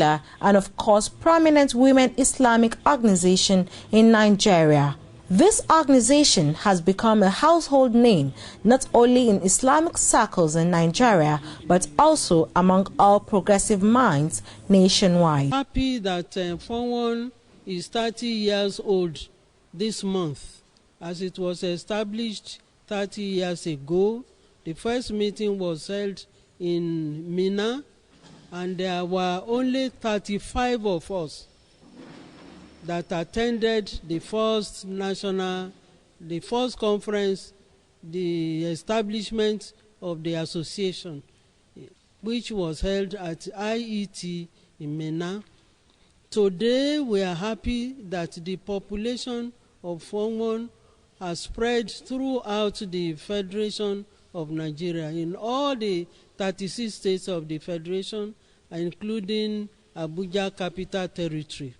and of course prominent women Islamic organization in Nigeria. This organization has become a household name not only in Islamic circles in Nigeria but also among all progressive minds nationwide. Happy that Form 1 is 30 years old this month, as it was established 30 years ago. The first meeting was held in Mina, and there were only 35 of us that attended the first conference, the establishment of the association, which was held at IET in Mina. Today we are happy that the population of Form 1 has spread throughout the Federation of Nigeria, in all the 36 states of the Federation, including Abuja Capital Territory.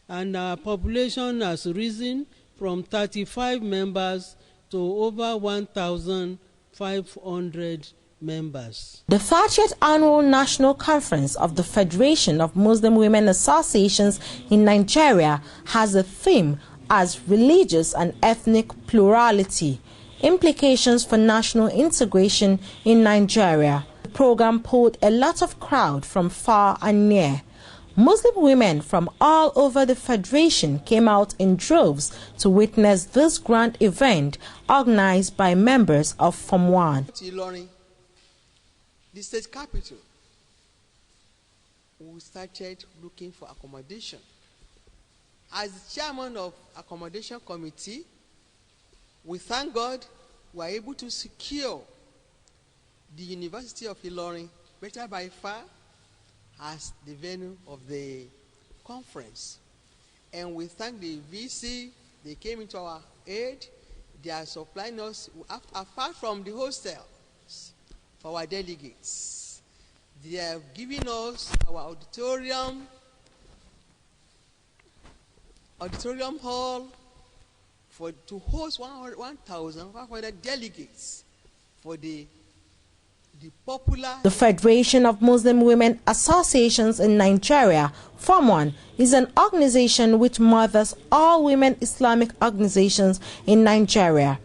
And our population has risen from 35 members to over 1,500 members. The 30th Annual National Conference of the Federation of Muslim Women Associations in Nigeria has a theme as religious and ethnic plurality, implications for national integration in Nigeria. The program pulled a lot of crowd from far and near. Muslim women from all over the Federation came out in droves to witness this grand event organized by members of Form 1. The state capital, we started looking for accommodation. As the chairman of accommodation committee, we thank God we were able to secure the University of Ilorin, better by far, as the venue of the conference. And we thank the VC, they came into our aid, they are supplying us, apart from the hostels for our delegates. They have given us our auditorium hall to host 1,500 delegates for the popular. The Federation of Muslim Women Associations in Nigeria, Form 1, is an organization which mothers all women Islamic organizations in Nigeria.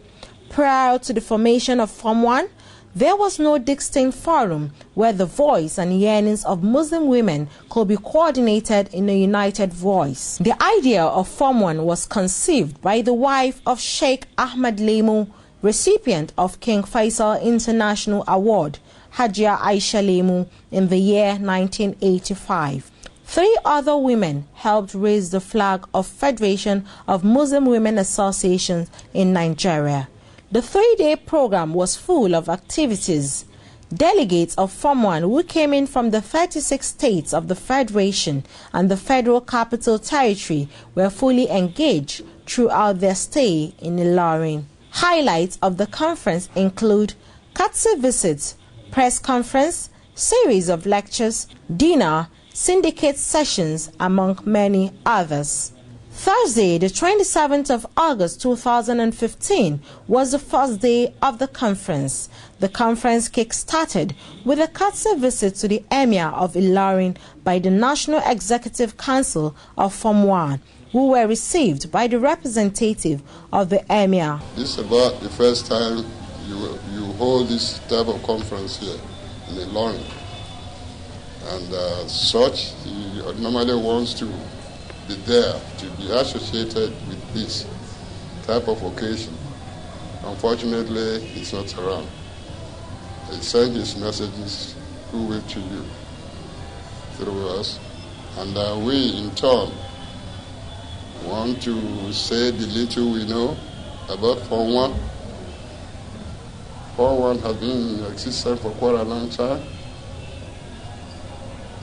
Prior to the formation of Form 1, there was no distinct forum where the voice and yearnings of Muslim women could be coordinated in a united voice. The idea of Form 1 was conceived by the wife of Sheikh Ahmad Lemu, recipient of King Faisal International Award, Hajia Aisha Lemu, in the year 1985. 3 other women helped raise the flag of Federation of Muslim Women Associations in Nigeria. The 3-day program was full of activities. Delegates of Form 1 who came in from the 36 states of the Federation and the Federal Capital Territory were fully engaged throughout their stay in Ilorin. Highlights of the conference include courtesy visits, press conference, series of lectures, dinner, syndicate sessions, among many others. Thursday, the 27th of August 2015, was the first day of the conference. The conference kick-started with a courtesy visit to the Emir of Ilorin by the National Executive Council of Form 1, who were received by the representative of the Emir. This is about the first time you hold this type of conference here in Ilorin. And such, he normally wants to be there, to be associated with this type of occasion. Unfortunately, he's not around. He sent his messages through to you, through us, and we in turn want to say the little we know about Form 1. Form 1 has been in existence for quite a long time.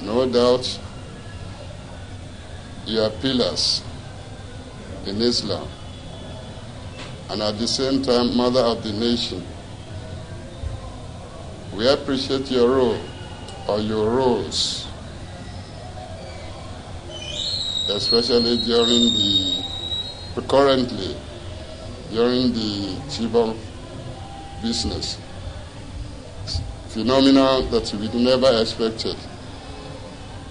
No doubt you are pillars in Islam, and at the same time, mother of the nation. We appreciate your role, or your roles, especially currently during the Chibok business. Phenomenon that we never expected,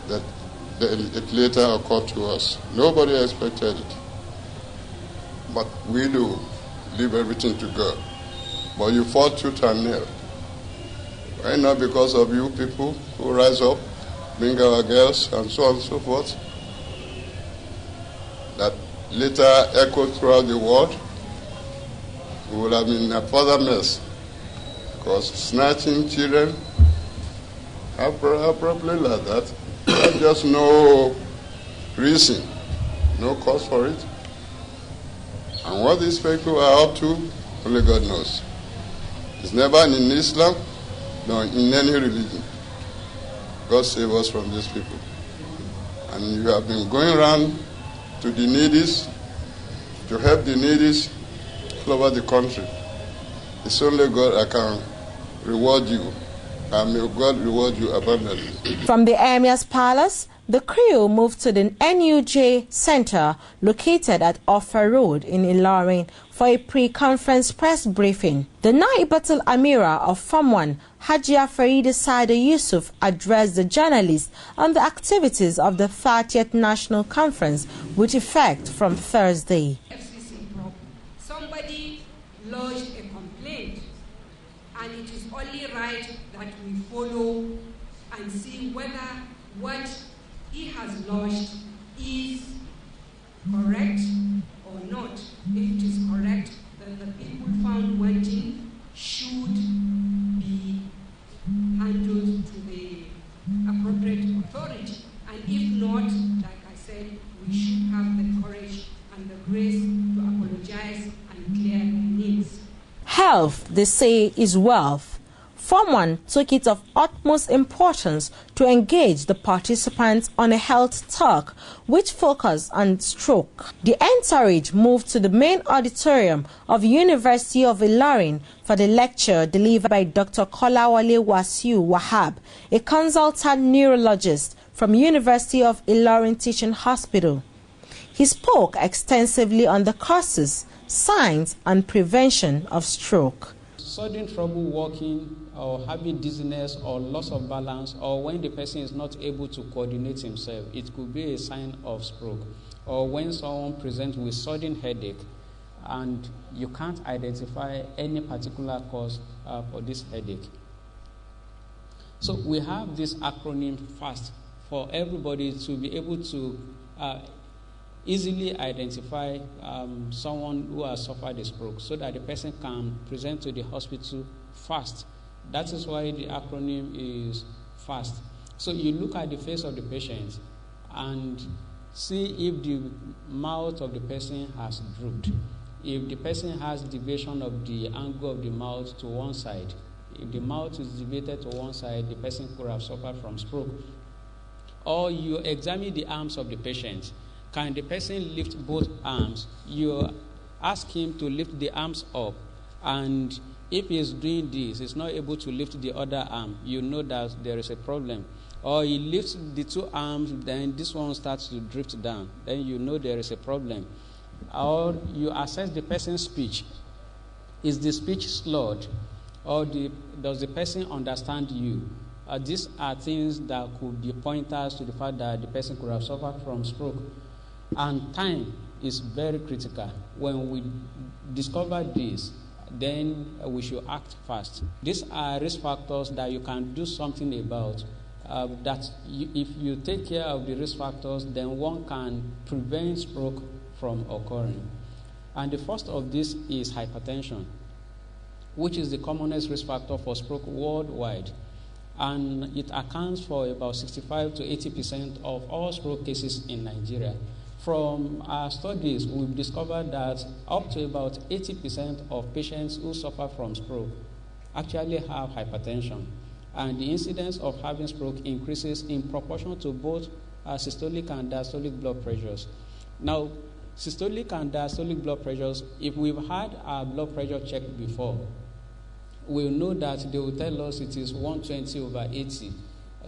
that it later occurred to us. Nobody expected it. But we do leave everything to God. But you fought tooth and nail. Why not because of you people who rise up, bring our girls, and so on and so forth, that later echoed throughout the world, we would have been in a further mess. Because snatching children are probably like that. There's just no reason, no cause for it. And what these people are up to, only God knows. It's never in Islam, nor in any religion. God save us from these people. And you have been going around to the needies, to help the needies all over the country. It's only God that can reward you, and may God reward you abundantly. From the Emir's Palace, the crew moved to the NUJ Center located at Offa Road in Ilorin for a pre-conference press briefing. The Naibatul Amira of Form 1, Hajia Farida Saida Yusuf, addressed the journalists on the activities of the 30th National Conference with effect from Thursday. Somebody lodged a complaint, and it is only right that we follow and see whether what he has lodged is correct or not. If it is correct, then the people found wanting should be handled to the appropriate authority. And if not, like I said, we should have the courage and the grace to apologize and clear their names. Health, they say, is wealth. Form 1 took it of utmost importance to engage the participants on a health talk which focused on stroke. The entourage moved to the main auditorium of University of Ilorin for the lecture delivered by Dr. Kolawole Wasiu Wahab, a consultant neurologist from University of Ilorin Teaching Hospital. He spoke extensively on the causes, signs and prevention of stroke. Sudden trouble walking or having dizziness or loss of balance, or when the person is not able to coordinate himself, it could be a sign of stroke. Or when someone presents with sudden headache and you can't identify any particular cause for this headache. So we have this acronym FAST for everybody to be able to easily identify someone who has suffered a stroke so that the person can present to the hospital fast. That is why the acronym is FAST. So you look at the face of the patient and see if the mouth of the person has drooped. If the person has deviation of the angle of the mouth to one side, if the mouth is deviated to one side, the person could have suffered from stroke. Or you examine the arms of the patient. Can the person lift both arms? You ask him to lift the arms up, and if he is doing this, he's not able to lift the other arm, you know that there is a problem. Or he lifts the two arms, then this one starts to drift down, then you know there is a problem. Or you assess the person's speech. Is the speech slurred? Or does the person understand you? These are things that could be pointers to the fact that the person could have suffered from stroke. And time is very critical. When we discover this, then we should act fast. These are risk factors that you can do something about. If you take care of the risk factors, then one can prevent stroke from occurring. And the first of this is hypertension, which is the commonest risk factor for stroke worldwide. And it accounts for about 65 to 80% of all stroke cases in Nigeria. From our studies, we've discovered that up to about 80% of patients who suffer from stroke actually have hypertension. And the incidence of having stroke increases in proportion to both systolic and diastolic blood pressures. Now, systolic and diastolic blood pressures, if we've had our blood pressure checked before, we'll know that they will tell us it is 120/80.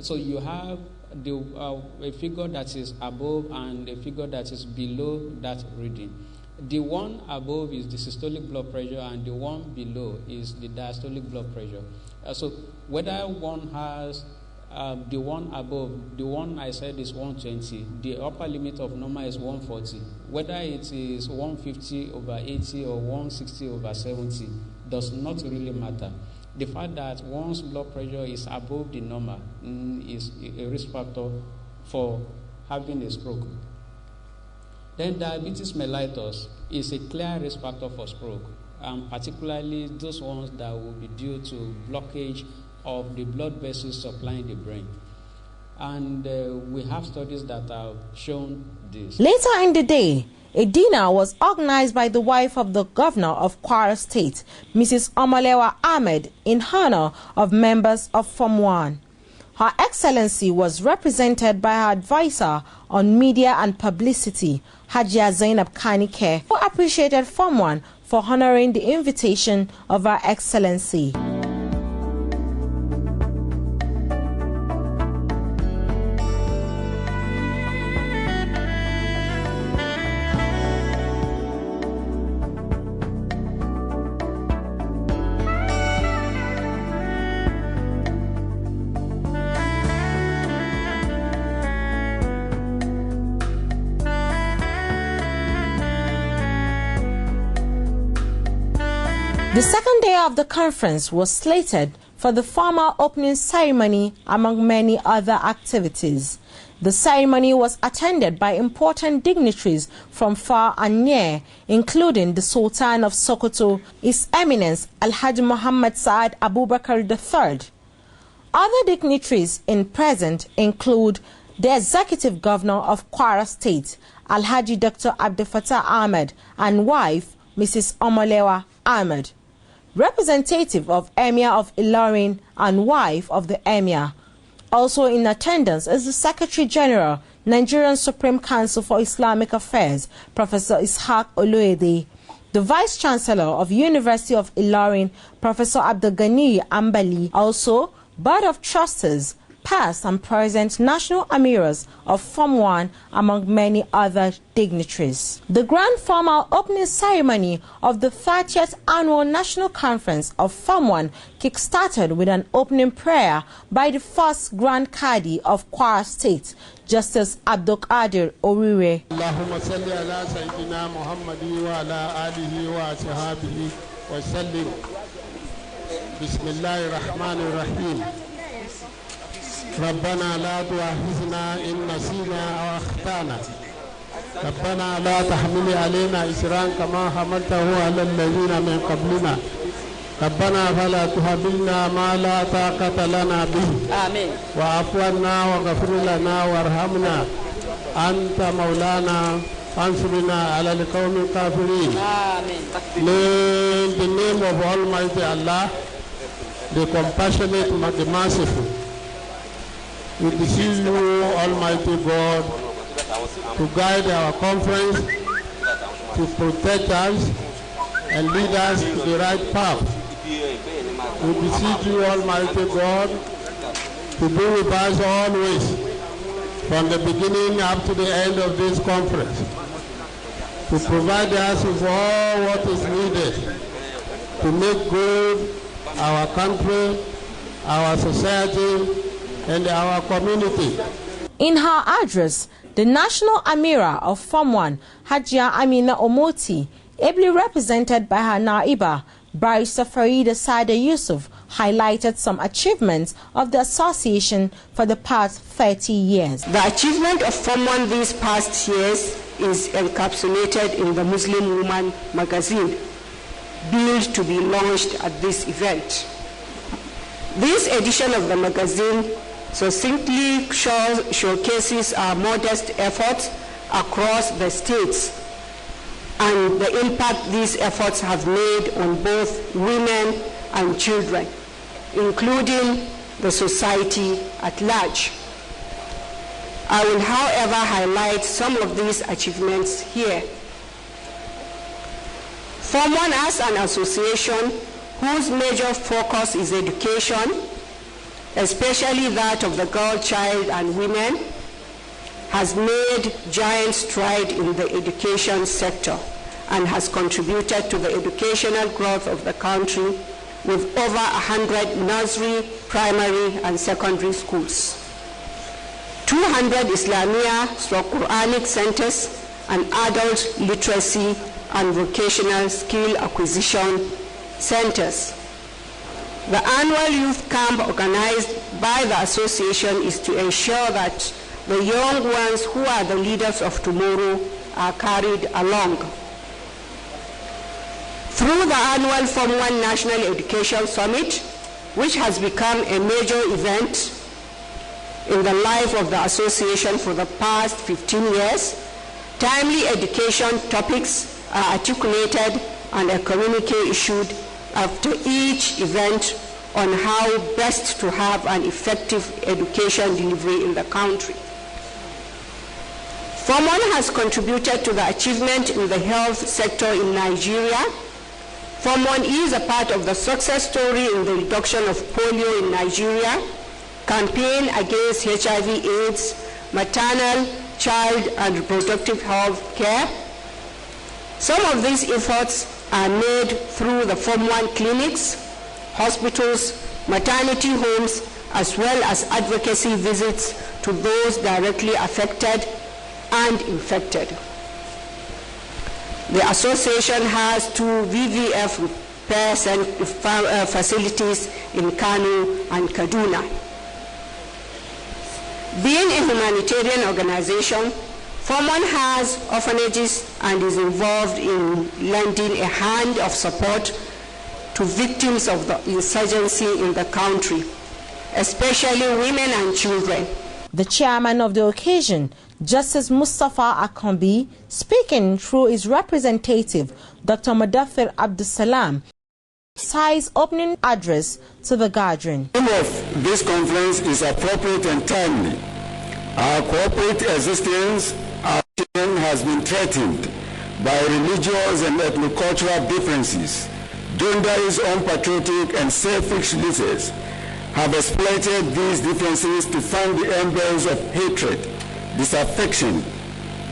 So you have a figure that is above and a figure that is below that reading. The one above is the systolic blood pressure and the one below is the diastolic blood pressure. So whether one has The one above, the one I said is 120. The upper limit of normal is 140. Whether it is 150/80 or 160/70 does not really matter. The fact that one's blood pressure is above the normal is a risk factor for having a stroke. Then diabetes mellitus is a clear risk factor for stroke, and particularly those ones that will be due to blockage of the blood vessels supplying the brain. And we have studies that have shown this. Later in the day, a dinner was organized by the wife of the governor of Kwara State, Mrs. Omalewa Ahmed, in honor of members of Form 1. Her Excellency was represented by her advisor on media and publicity, Hajia Zainab Kanike, who appreciated Form 1 for honoring the invitation of Her Excellency. The second day of the conference was slated for the formal opening ceremony among many other activities. The ceremony was attended by important dignitaries from far and near, including the Sultan of Sokoto, His Eminence Alhaji Muhammad Saad Abubakar III. Other dignitaries in present include the Executive Governor of Kwara State, Alhaji Dr. Abdel Fattah Ahmed, and wife, Mrs. Omalewa Ahmed. Representative of Emir of Ilorin and wife of the Emir. Also in attendance is the Secretary General, Nigerian Supreme Council for Islamic Affairs, Professor Ishaq Oluede, the Vice Chancellor of University of Ilorin, Professor Abdul Ghani Ambali, also Board of Trustees, past and present National Amiras of Form 1, among many other dignitaries. The grand formal opening ceremony of the 30th Annual National Conference of Form 1 kick-started with an opening prayer by the first Grand Qadi of Kwara State, Justice Abdul Qadir Orire. Allahumma salli ala Sayyidina Muhammadi wa ala alihi wa ashabihi wa sallim. Bismillahir Rahmanir Rahim. ربنا لا تؤاخذنا إن نسينا أو أخطأنا ربنا لا تحمل علينا إصرا كما حملته على الذين من قبلنا ربنا فلا تحملنا ما لا طاقة لنا به آمين واعف عنا واغفر لنا وارحمنا أنت مولانا فانصرنا على القوم الكافرين آمين. In the name of Almighty Allah, the compassionate, the merciful, we beseech you, Almighty God, to guide our conference, to protect us, and lead us to the right path. We beseech you, Almighty God, to be with us always, from the beginning up to the end of this conference, to provide us with all what is needed to make good our country, our society, and our community. In her address, the National Amira of Form 1, Hajia Amina Omoti, ably represented by her Naiba, Barrister Farida Sada Yusuf, highlighted some achievements of the association for the past 30 years. The achievement of Form 1 these past years is encapsulated in the Muslim Woman magazine, built to be launched at this event. This edition of the magazine succinctly showcases our modest efforts across the states and the impact these efforts have made on both women and children, including the society at large. I will, however, highlight some of these achievements here. Form 1 as an association whose major focus is education, especially that of the girl child and women, has made giant stride in the education sector and has contributed to the educational growth of the country with over 100 nursery, primary, and secondary schools, 200 Islamia/Quranic centers, and adult literacy and vocational skill acquisition centers. The annual youth camp organized by the association is to ensure that the young ones who are the leaders of tomorrow are carried along. Through the annual Form 1 National Education Summit, which has become a major event in the life of the association for the past 15 years, timely education topics are articulated and a communique issued after each event on how best to have an effective education delivery in the country. Form 1 has contributed to the achievement in the health sector in Nigeria. Form 1 is a part of the success story in the reduction of polio in Nigeria, campaign against HIV/AIDS, maternal, child, and reproductive health care. Some of these efforts are made through the Form 1 clinics, hospitals, maternity homes, as well as advocacy visits to those directly affected and infected. The association has 2 VVF repair facilities in Kano and Kaduna. Being a humanitarian organization, Form 1 has orphanages and is involved in lending a hand of support to victims of the insurgency in the country, especially women and children. The chairman of the occasion, Justice Mustafa Akambi, speaking through his representative, Dr. Mudathir Abdusalam, his opening address to the gathering. The aim of this conference is appropriate and timely. Our corporate existence has been threatened by religious and ethno-cultural differences. Gender's unpatriotic and selfish leaders have exploited these differences to fan the embers of hatred, disaffection,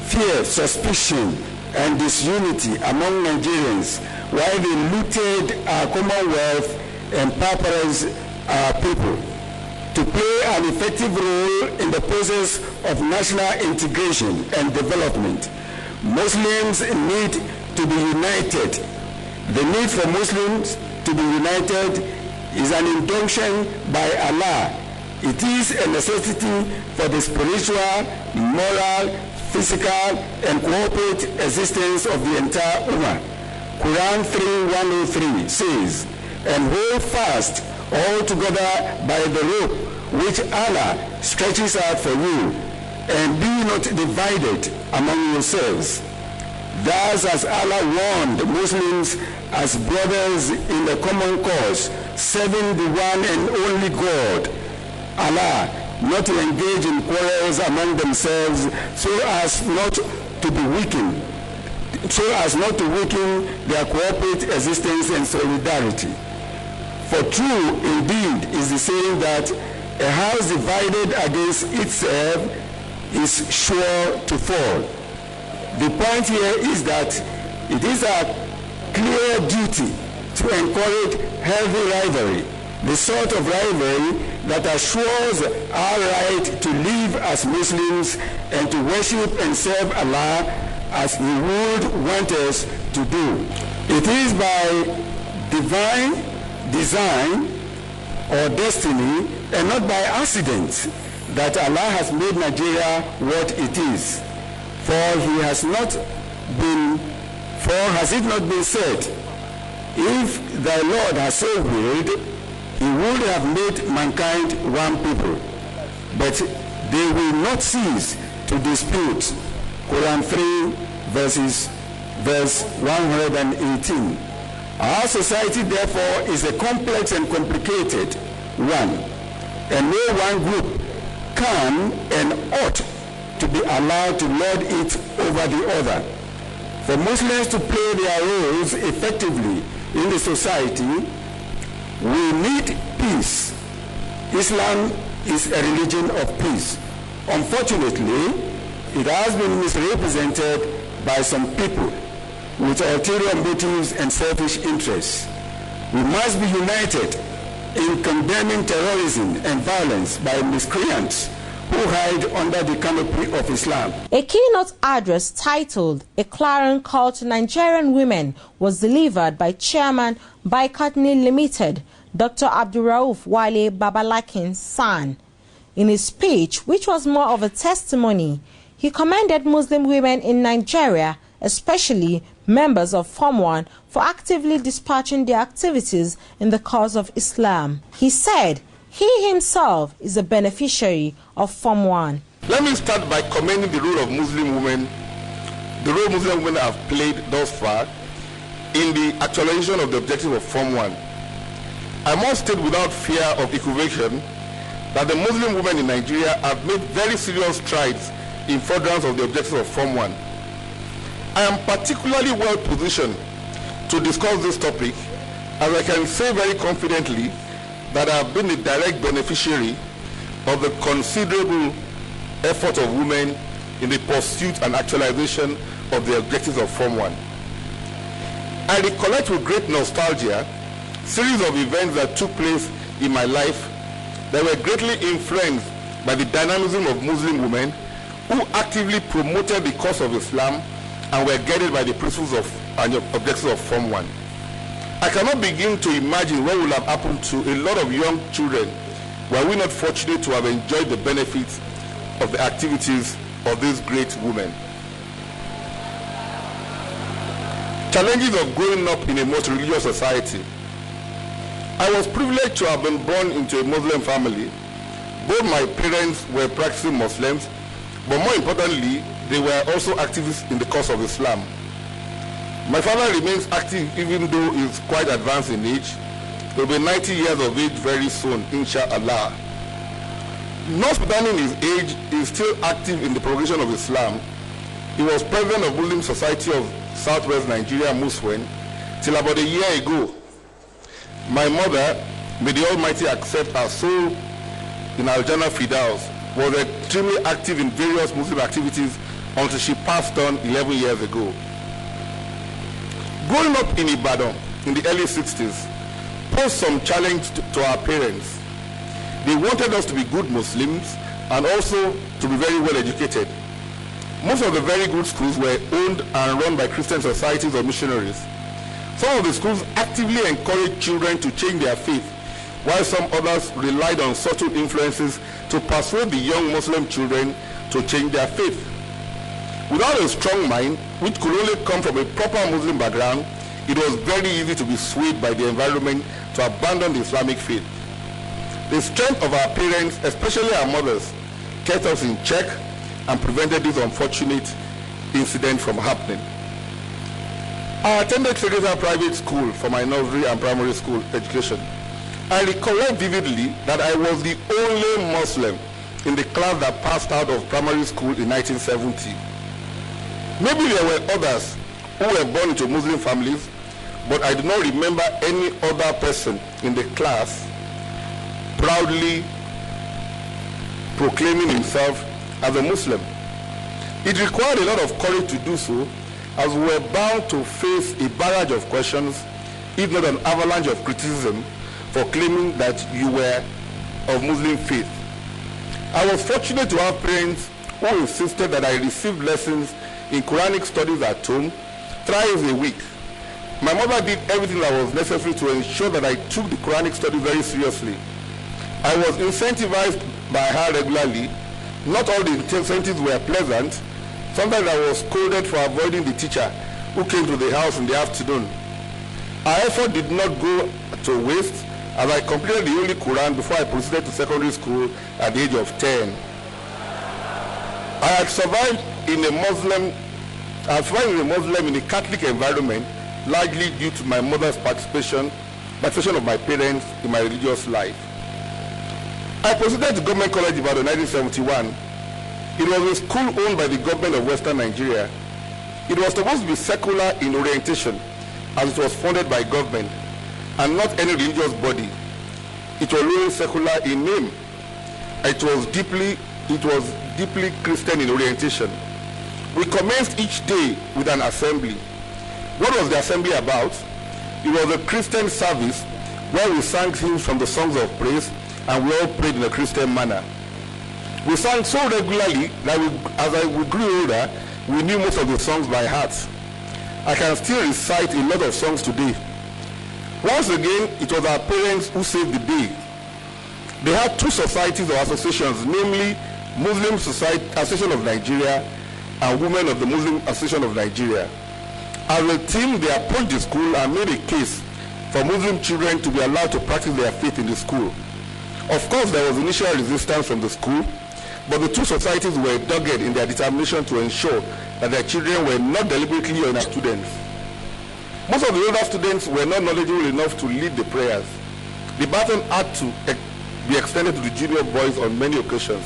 fear, suspicion, and disunity among Nigerians, while they looted our commonwealth and pauperized our people. To play an effective role in the process of national integration and development, Muslims need to be united. The need for Muslims to be united is an injunction by Allah. It is a necessity for the spiritual, moral, physical, and corporate existence of the entire Ummah. Quran 3:103 says, "And hold fast all together by the rope which Allah stretches out for you, and be not divided among yourselves." Thus, as Allah warned Muslims as brothers in a common cause, serving the one and only God, Allah, not to engage in quarrels among themselves so as not to weaken their corporate existence and solidarity. For true indeed is the saying that a house divided against itself is sure to fall. The point here is that it is our clear duty to encourage healthy rivalry, the sort of rivalry that assures our right to live as Muslims and to worship and serve Allah as He would want us to do. It is by divine design or destiny and not by accident that Allah has made Nigeria what it is. For has it not been said, if the Lord has so willed, He would have made mankind one people. But they will not cease to dispute. Quran 3 verse 118. Our society, therefore, is a complex and complicated one, and no one group can and ought to be allowed to lord it over the other. For Muslims to play their roles effectively in the society, we need peace. Islam is a religion of peace. Unfortunately, it has been misrepresented by some people with ulterior motives and selfish interests. We must be united in condemning terrorism and violence by miscreants who hide under the canopy of Islam. A keynote address titled "A Clarion Call to Nigerian Women" was delivered by Chairman Baikatni Limited, Dr. Abdurrauf Wale Babalakin's son. In his speech, which was more of a testimony, he commended Muslim women in Nigeria, especially members of Form 1, for actively dispatching their activities in the cause of Islam. He said he himself is a beneficiary of Form 1. Let me start by commending the role of Muslim women, the role Muslim women have played thus far in the actualization of the objective of Form 1. I must state without fear of equivocation that the Muslim women in Nigeria have made very serious strides in furtherance of the objectives of Form 1. I am particularly well positioned to discuss this topic, as I can say very confidently that I have been a direct beneficiary of the considerable effort of women in the pursuit and actualization of the objectives of Form 1. I recollect with great nostalgia a series of events that took place in my life that were greatly influenced by the dynamism of Muslim women who actively promoted the cause of Islam and were guided by the principles of and objectives of Form 1. I cannot begin to imagine what would have happened to a lot of young children were we not fortunate to have enjoyed the benefits of the activities of these great women. Challenges of growing up in a most religious society. I was privileged to have been born into a Muslim family. Both my parents were practicing Muslims, but more importantly, they were also activists in the cause of Islam. My father remains active even though he is quite advanced in age. He will be 90 years of age very soon, inshallah. Notwithstanding his age, he is still active in the propagation of Islam. He was president of Muslim Society of Southwest Nigeria, Muswen, till about a year ago. My mother, may the Almighty accept her soul in Al-Jannah Firdaus, was extremely active in various Muslim activities until she passed on 11 years ago. Growing up in Ibadan in the early 60s posed some challenge to our parents. They wanted us to be good Muslims and also to be very well educated. Most of the very good schools were owned and run by Christian societies or missionaries. Some of the schools actively encouraged children to change their faith, while some others relied on subtle influences to persuade the young Muslim children to change their faith. Without a strong mind, which could only come from a proper Muslim background, it was very easy to be swayed by the environment to abandon the Islamic faith. The strength of our parents, especially our mothers, kept us in check and prevented this unfortunate incident from happening. I attended Secretariat Private School for my nursery and primary school education. I recollect vividly that I was the only Muslim in the class that passed out of primary school in 1970. Maybe there were others who were born into Muslim families, but I do not remember any other person in the class proudly proclaiming himself as a Muslim. It required a lot of courage to do so, as we were bound to face a barrage of questions, if not an avalanche of criticism, for claiming that you were of Muslim faith. I was fortunate to have parents who insisted that I receive lessons in Quranic studies at home thrice a week. My mother did everything that was necessary to ensure that I took the Quranic study very seriously. I was incentivized by her regularly. Not all the incentives were pleasant. Sometimes I was scolded for avoiding the teacher who came to the house in the afternoon. Our effort did not go to waste, as I completed the Holy Quran before I proceeded to secondary school at the age of 10. I had survived in a Muslim in a Catholic environment, largely due to my mother's participation of my parents in my religious life. I proceeded to Government College Ibadan in 1971. It was a school owned by the government of Western Nigeria. It was supposed to be secular in orientation, as it was funded by government and not any religious body. It was really secular in name. It was deeply Christian in orientation. We commenced each day with an assembly. What was the assembly about? It was a Christian service where we sang hymns from the songs of praise, and we all prayed in a Christian manner. We sang so regularly that as we grew older, we knew most of the songs by heart. I can still recite a lot of songs today. Once again, it was our parents who saved the day. They had two societies or associations, namely Muslim Association of Nigeria and Women of the Muslim Association of Nigeria. As a team, they approached the school and made a case for Muslim children to be allowed to practice their faith in the school. Of course, there was initial resistance from the school, but the two societies were dogged in their determination to ensure that their children were not deliberately or students. Most of the older students were not knowledgeable enough to lead the prayers. The baton had to be extended to the junior boys on many occasions.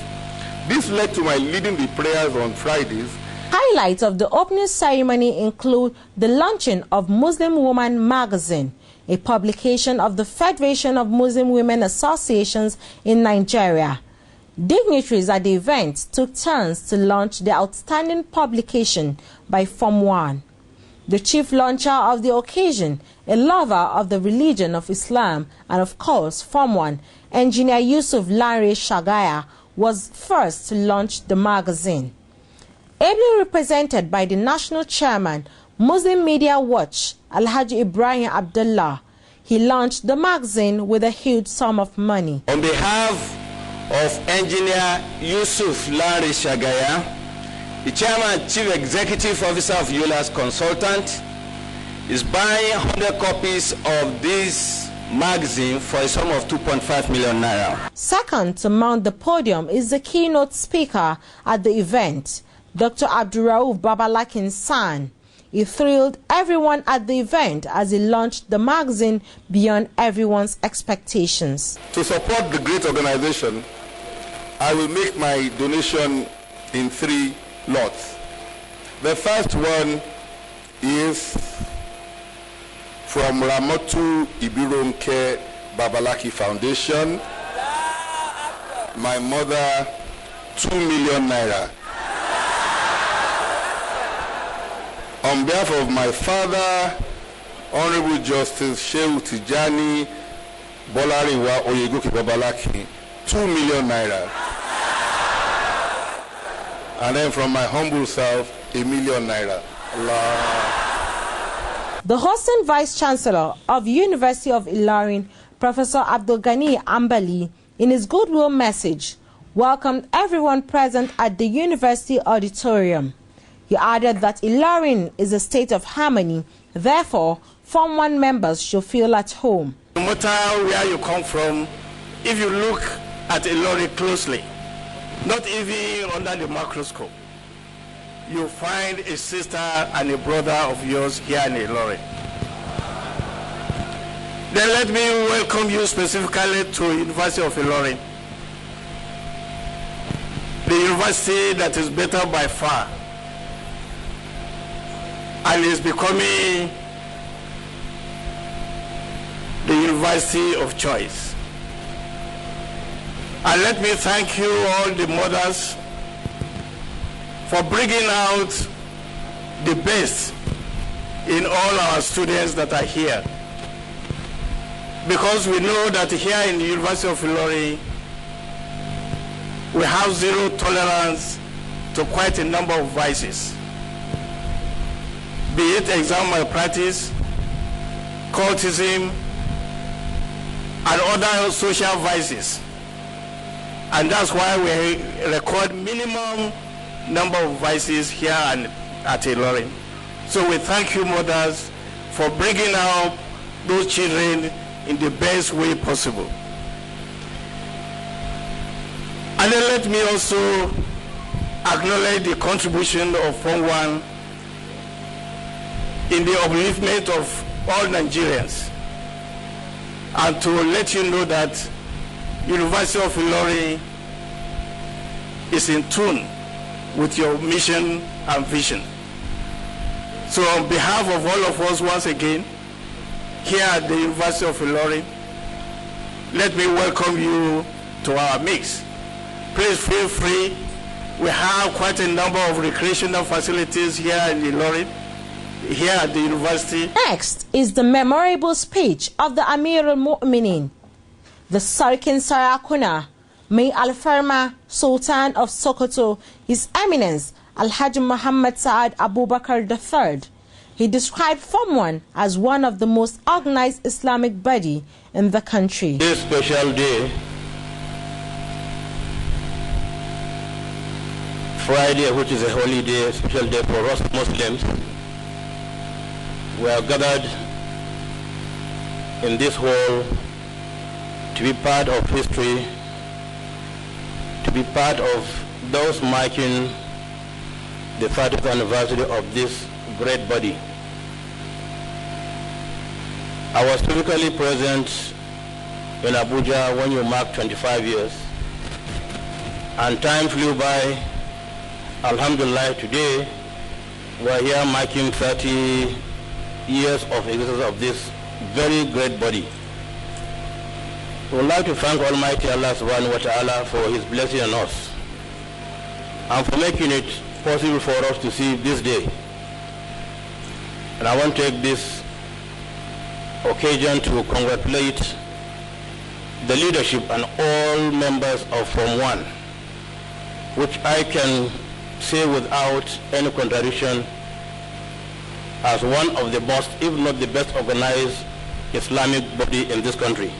This led to my leading the prayers on Fridays. Highlights of the opening ceremony include the launching of Muslim Woman magazine, a publication of the Federation of Muslim Women Associations in Nigeria. Dignitaries at the event took turns to launch the outstanding publication by Form 1. The chief launcher of the occasion, a lover of the religion of Islam and of course Form 1, Engineer Yusuf Lanre Shagaya, was first to launch the magazine. Ably represented by the national chairman, Muslim Media Watch, Alhaji Ibrahim Abdullah, he launched the magazine with a huge sum of money. On behalf of Engineer Yusuf Lanre Shagaya, the Chairman and Chief Executive Officer of Eula's Consultant, is buying 100 copies of this magazine for a sum of 2.5 million naira. Second to mount the podium is the keynote speaker at the event, Dr. Abdurrauf Babalakin's son. He thrilled everyone at the event as he launched the magazine beyond everyone's expectations. To support the great organization, I will make my donation in 3 lots. The first one is from Ramotu Ibironke Babalaki Foundation. My mother, 2 million naira. On behalf of my father, Honorable Justice Shehu Tijani Bolariwa Oyegoke Babalaki, 2 million naira. And then from my humble self, 1 million naira. Allah. The hosting Vice Chancellor of University of Ilorin, Professor Abdul Ghani Ambali, in his goodwill message, welcomed everyone present at the university auditorium. He added that Ilorin is a state of harmony, therefore, Form 1 members should feel at home. No matter where you come from, if you look at Ilorin closely, not even under the microscope, you find a sister and a brother of yours here in Ilorin. Then let me welcome you specifically to University of Ilorin, the university that is better by far and is becoming the university of choice. And let me thank you all the mothers for bringing out the best in all our students that are here. Because we know that here in the University of Ilorin, we have zero tolerance to quite a number of vices. Be it exam malpractice, cultism, and other social vices. And that's why we record minimum number of vices here at Ilorin. So we thank you, mothers, for bringing out those children in the best way possible. And then let me also acknowledge the contribution of Form 1 in the upliftment of all Nigerians, and to let you know that University of Ilorin is in tune with your mission and vision. So on behalf of all of us, once again, here at the University of Ilorin, let me welcome you to our mix. Please feel free. We have quite a number of recreational facilities here in Ilorin. here at the university. Next is the memorable speech of the Amir al-Mu'minin, the Sarkin Sarakuna, May Al-Farma Sultan of Sokoto, His Eminence Al-Hajj Muhammad Saad Abubakar III. He described Form 1 as one of the most organized Islamic body in the country. This special day, Friday, which is a holy day, special day for us Muslims, we are gathered in this hall to be part of history, to be part of those marking the 30th anniversary of this great body. I was physically present in Abuja when you marked 25 years, and time flew by. Alhamdulillah, today we are here marking 30 years of existence of this very great body. We would like to thank Almighty Allah subhanahu wa ta'ala for his blessing on us and for making it possible for us to see this day. And I want to take this occasion to congratulate the leadership and all members of Form 1, which I can say without any contradiction as one of the most, if not the best organized Islamic body in this country.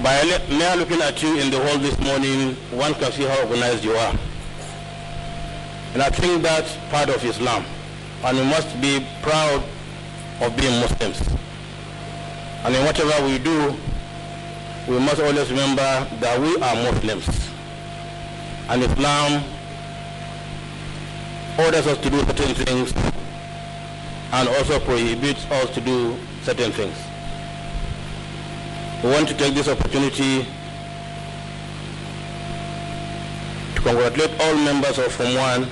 By mere looking at you in the hall this morning, one can see how organized you are. And I think that's part of Islam. And we must be proud of being Muslims. And in whatever we do, we must always remember that we are Muslims. And Islam orders us to do certain things and also prohibits us to do certain things. We want to take this opportunity to congratulate all members of Form 1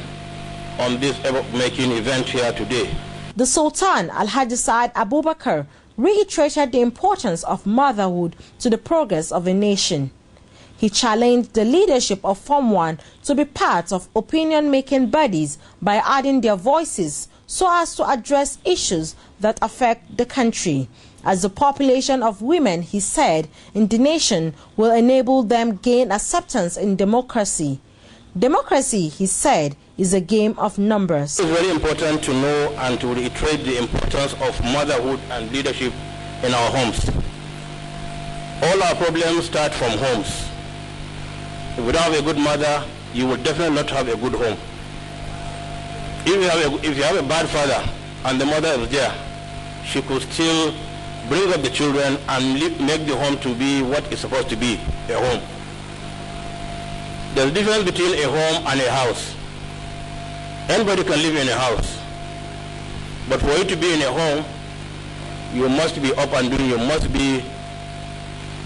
on this epoch-making event here today. The Sultan Al-Hajj Saad Abubakar reiterated the importance of motherhood to the progress of a nation. He challenged the leadership of Form 1 to be part of opinion-making bodies by adding their voices so as to address issues that affect the country. As the population of women, he said, in the nation will enable them gain acceptance in democracy. Democracy, he said, is a game of numbers. It's very important to know and to reiterate the importance of motherhood and leadership in our homes. All our problems start from homes. If you don't have a good mother, you will definitely not have a good home. If you have a bad father and the mother is there, she could still bring up the children and make the home to be what it's supposed to be, a home. There's a difference between a home and a house. Anybody can live in a house. But for you to be in a home, you must be up and doing, you must be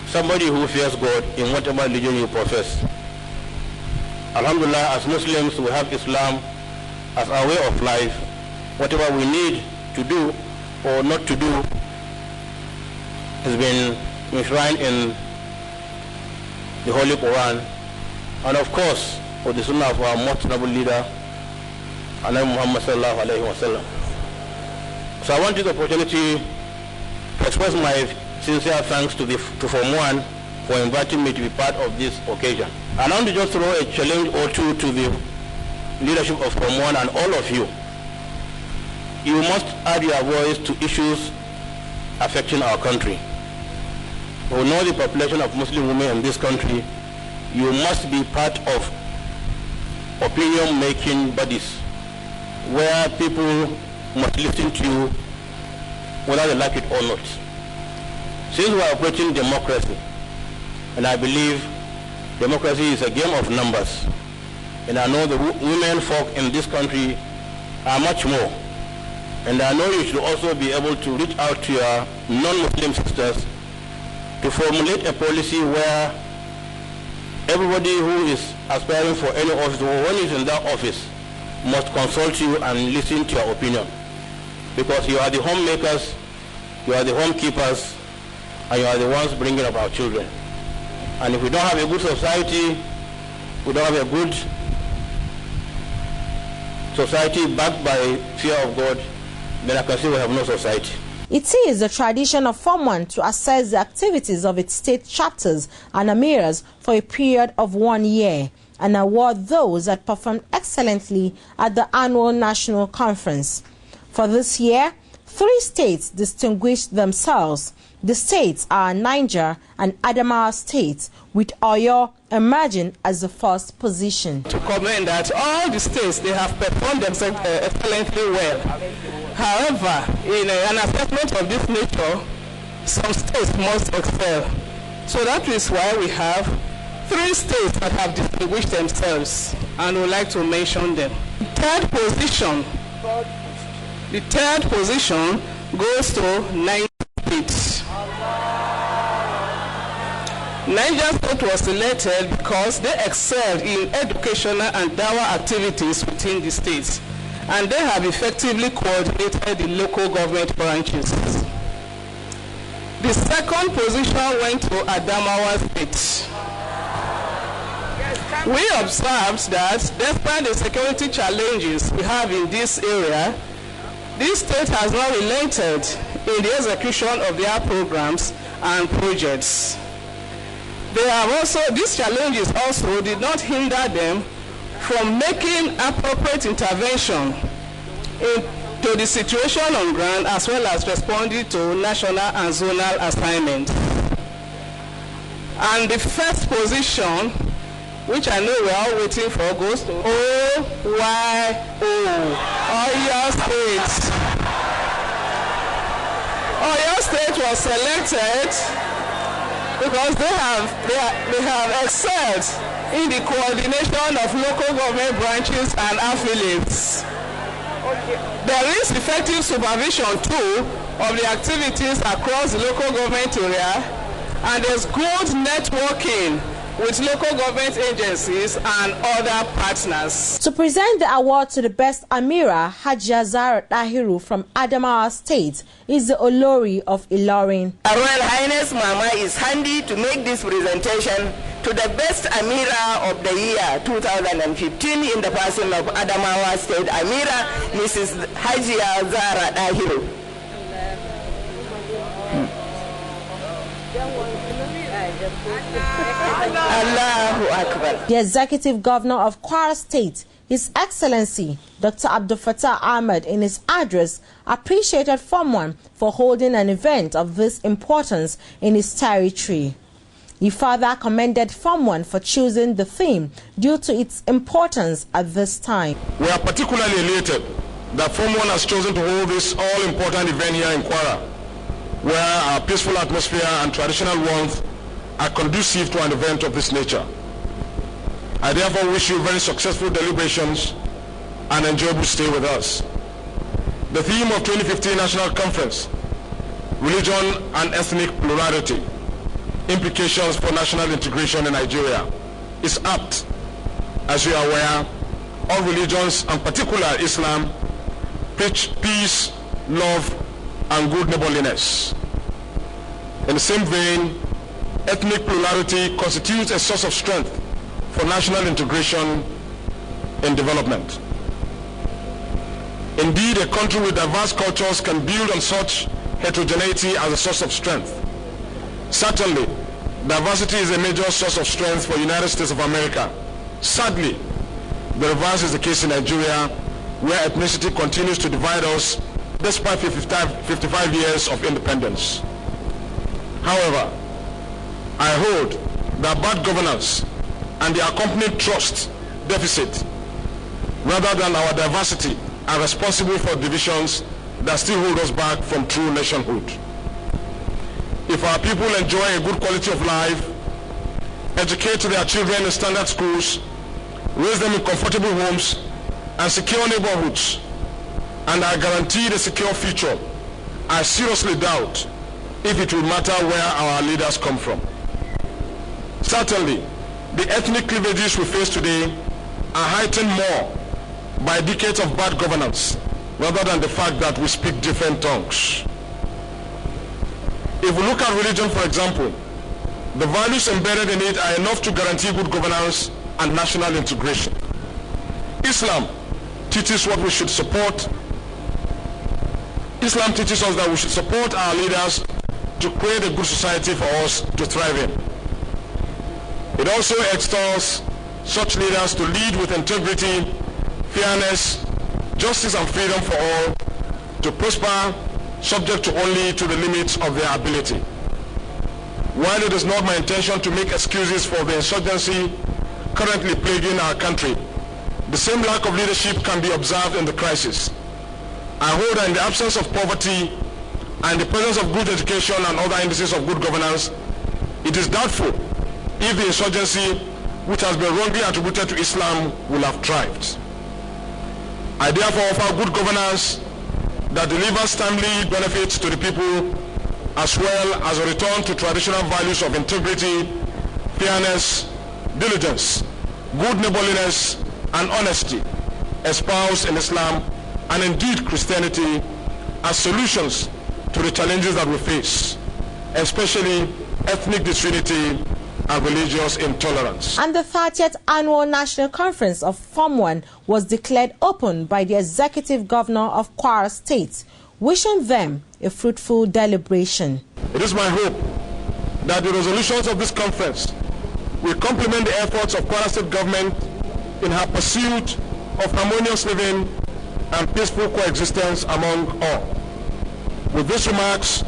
somebody who fears God in whatever religion you profess. Alhamdulillah, as Muslims, we have Islam as our way of life. Whatever we need to do or not to do has been enshrined in the Holy Quran, and of course, for the sunnah of our most noble leader, Annabi Muhammad sallallahu alaihi wasallam. So I want this opportunity to express my sincere thanks to Form 1 for inviting me to be part of this occasion. I want to just throw a challenge or two to the leadership of Form 1 and all of you. You must add your voice to issues affecting our country. We know the population of Muslim women in this country. You must be part of opinion-making bodies where people must listen to you whether they like it or not. Since we are operating democracy, and I believe democracy is a game of numbers, and I know the women folk in this country are much more, and I know you should also be able to reach out to your non-Muslim sisters to formulate a policy where everybody who is aspiring for any office or when is in that office must consult you and listen to your opinion, because you are the homemakers, you are the homekeepers, and you are the ones bringing up our children. And if we don't have a good society, we don't have a good society backed by fear of God, then I can say we have no society. It is the tradition of Form 1 to assess the activities of its state chapters and amiras for a period of 1 year and award those that performed excellently at the annual national conference. For this year, 3 states distinguished themselves. The states are Niger and Adamawa State, with Oyo emerging as the first position. To comment that all the states, they have performed themselves excellently well. However, in an assessment of this nature, some states must excel. So that is why we have 3 states that have distinguished themselves, and we would like to mention them. The third position goes to Niger State. Niger State was selected because they excelled in educational and dawah activities within the states, and they have effectively coordinated the local government branches. The second position went to Adamawa State. We observed that despite the security challenges we have in this area, this state has not relented in the execution of their programs and projects. These challenges also did not hinder them from making appropriate intervention into the situation on ground, as well as responding to national and zonal assignments. And the first position, which I know we're all waiting for, goes to OYO, Oyo State. Oyo State was selected because they have excelled in the coordination of local government branches and affiliates. There is effective supervision too of the activities across the local government area, and there's good networking with local government agencies and other partners. To present the award to the best Amira, Hajia Zara Dahiru from Adamawa State is the Olori of Ilorin. Her Royal Highness Mama is handy to make this presentation to the best Amira of the year 2015 in the person of Adamawa State Amira, Mrs. Hajia Zara Dahiru. Allahu Akbar. The Executive Governor of Kwara State, His Excellency Dr. Abdul Fattah Ahmed, in his address, appreciated Form 1 for holding an event of this importance in his territory. He further commended Form 1 for choosing the theme due to its importance at this time. We are particularly elated that Form 1 has chosen to hold this all-important event here in Kwara, where our peaceful atmosphere and traditional warmth are conducive to an event of this nature. I therefore wish you very successful deliberations and enjoyable stay with us. The theme of 2015 National Conference, Religion and Ethnic Plurality, Implications for National Integration in Nigeria, is apt. As you are aware, all religions, and particularly Islam, preach peace, love, and good neighborliness. In the same vein, ethnic plurality constitutes a source of strength for national integration and development. Indeed, a country with diverse cultures can build on such heterogeneity as a source of strength. Certainly, diversity is a major source of strength for the United States of America. Sadly, the reverse is the case in Nigeria, where ethnicity continues to divide us despite 55 years of independence. However, I hold that bad governance and the accompanying trust deficit, rather than our diversity, are responsible for divisions that still hold us back from true nationhood. If our people enjoy a good quality of life, educate their children in standard schools, raise them in comfortable homes and secure neighborhoods, and are guaranteed a secure future, I seriously doubt if it will matter where our leaders come from. Certainly, the ethnic cleavages we face today are heightened more by decades of bad governance, rather than the fact that we speak different tongues. If we look at religion, for example, the values embedded in it are enough to guarantee good governance and national integration. Islam teaches what we should support. Islam teaches us that we should support our leaders to create a good society for us to thrive in. It also extols such leaders to lead with integrity, fairness, justice and freedom for all, to prosper subject to only to the limits of their ability. While it is not my intention to make excuses for the insurgency currently plaguing our country, the same lack of leadership can be observed in the crisis. I hold that in the absence of poverty and the presence of good education and other indices of good governance, it is doubtful if the insurgency, which has been wrongly attributed to Islam, will have thrived. I therefore offer good governance that delivers timely benefits to the people, as well as a return to traditional values of integrity, fairness, diligence, good neighborliness, and honesty espoused in Islam and indeed Christianity as solutions to the challenges that we face, especially ethnic disunity and religious intolerance. And the 30th Annual National Conference of Form 1 was declared open by the Executive Governor of Kwara State, wishing them a fruitful deliberation. It is my hope that the resolutions of this conference will complement the efforts of Kwara State government in her pursuit of harmonious living and peaceful coexistence among all. With these remarks,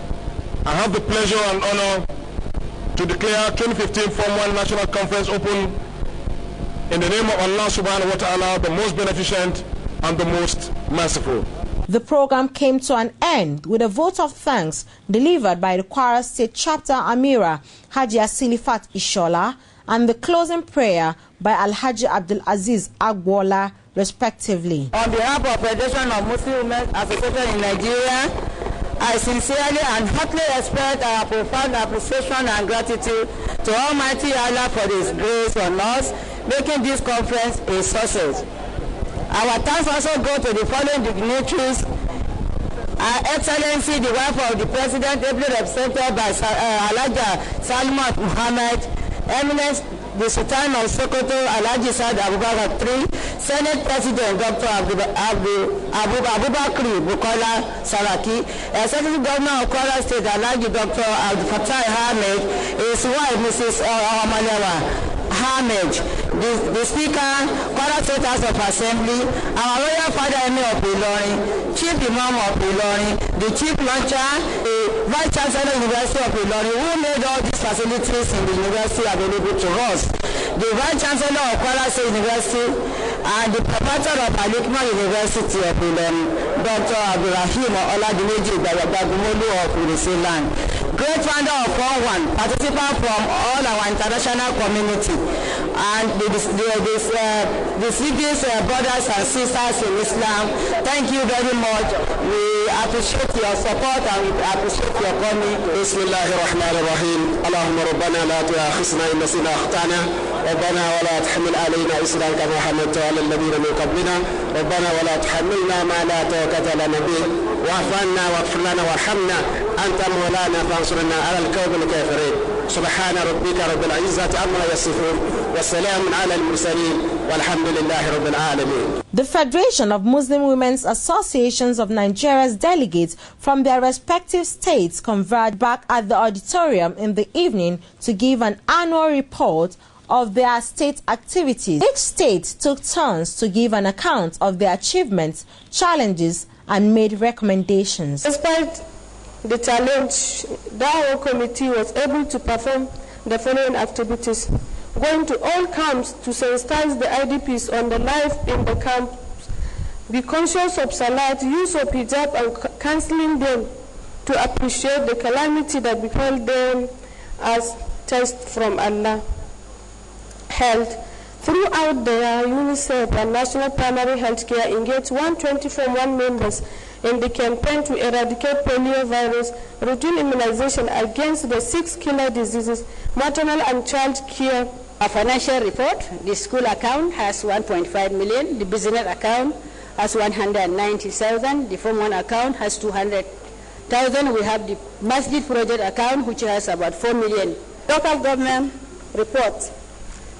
I have the pleasure and honor to declare 2015 Form 1 National Conference open in the name of Allah subhanahu wa ta'ala, the most beneficent and the most merciful. The program came to an end with a vote of thanks delivered by the Kwara State Chapter Amira, Hajia Silifat Ishola, and the closing prayer by Al-Haji Abdul Aziz Agbola, respectively. On behalf of Federation of Muslim Women Association in Nigeria, I sincerely and heartily express our profound appreciation and gratitude to Almighty Allah for His grace on us, making this conference a success. Our thanks also go to the following dignitaries: Her Excellency, the wife of the President, ably represented by Alhaja Salmat Muhammad, Eminence the Sultan of Sokoto, Alhaji Saad Abubakar III, Senate President Dr. Abubakar Bukola Saraki, Executive Governor of Kwara State, Alhaji Dr. Abdul Fattah Ahmed, his wife Mrs. Omalewa Ahmed, the Speaker, Kwara State House of Assembly, our Royal Father Emir of Ilorin, Chief Imam of Ilorin, the Chief Launcher, the Vice Chancellor of the University of Ilorin, who made all these facilities in the university available to us, the Vice Chancellor of Kwara State University, and the proprietor of Al-Afrikiy University of Ilorin, Dr. Abdurrahim Oladimeji Bagumolu of Uriseland. Great founder of Form 1, participants from all our international community, and the cities, brothers and sisters in Islam. Thank you very much. We appreciate your support and we appreciate your coming. Bismillahirrahmanirrahim. Allahumma rabbana la tu'akhizna in nasina akhtana. ربنا ولا تحمل علينا إصرا كما حملته على الذين من قبلنا ربنا ولا تحملنا ما لا طاقة لنا به واعف عنا واغفر لنا وارحمنا أنت مولانا فانصرنا على القوم الكافرين سبحان ربك رب العزة عما يصفون والسلام على المرسلين والحمد لله رب العالمين. The Federation of Muslim Women's Associations of Nigeria's delegates from their respective states converged back at the auditorium in the evening to give an annual report of their state activities. Each state took turns to give an account of their achievements, challenges, and made recommendations. Despite the challenge, the whole committee was able to perform the following activities: going to all camps to sensitize the IDPs on the life in the camps, be conscious of Salat, use of hijab, and counseling them to appreciate the calamity that befell them as test from Allah. Health. Throughout the year, UNICEF and National Primary Healthcare engaged 120 Form 1 members in the campaign to eradicate polio virus, routine immunization against the 6 killer diseases, maternal and child care. A financial report: the school account has 1.5 million, the business account has 190,000, the Form 1 account has 200,000. We have the Masjid project account, which has about 4 million. Local government report.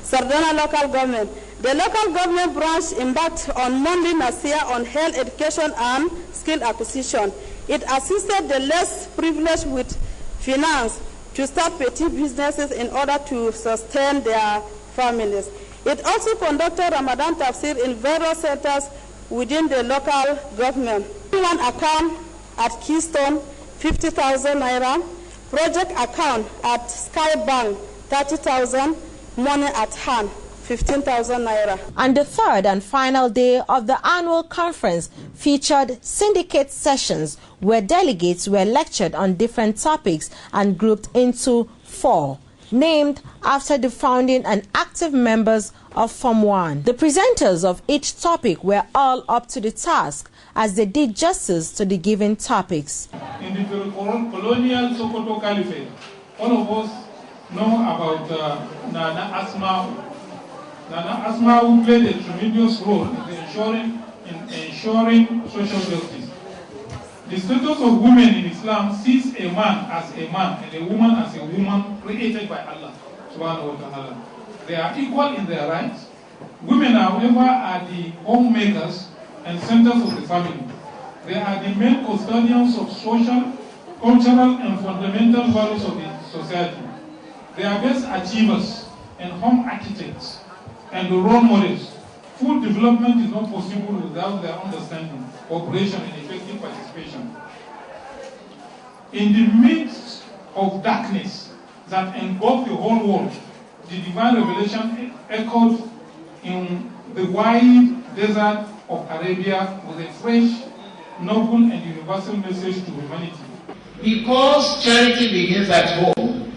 Sardana local government The local government branch embarked on monthly nasiya on health education and skill acquisition. It assisted the less privileged with finance to start petty businesses in order to sustain their families. It also conducted Ramadan tafsir in various centers within the local government. One account at Keystone, 50,000 naira. Project account at Sky Bank, 30,000. Money at hand, 15,000 naira. And the third and final day of the annual conference featured syndicate sessions where delegates were lectured on different topics and grouped into 4, named after the founding and active members of Form 1. The presenters of each topic were all up to the task as they did justice to the given topics. In the colonial Sokoto Caliphate, all of us know about Nana Asma. Nana Asma, who played a tremendous role in ensuring social justice. The status of women in Islam sees a man as a man and a woman as a woman created by Allah subhanahu wa ta'ala. They are equal in their rights. Women, however, are the homemakers and centers of the family. They are the main custodians of social, cultural, and fundamental values of the society. They are best achievers and home architects and role models. Full development is not possible without their understanding, cooperation, and effective participation. In the midst of darkness that engulfed the whole world, the divine revelation echoed in the wide desert of Arabia with a fresh, noble, and universal message to humanity. Because charity begins at home,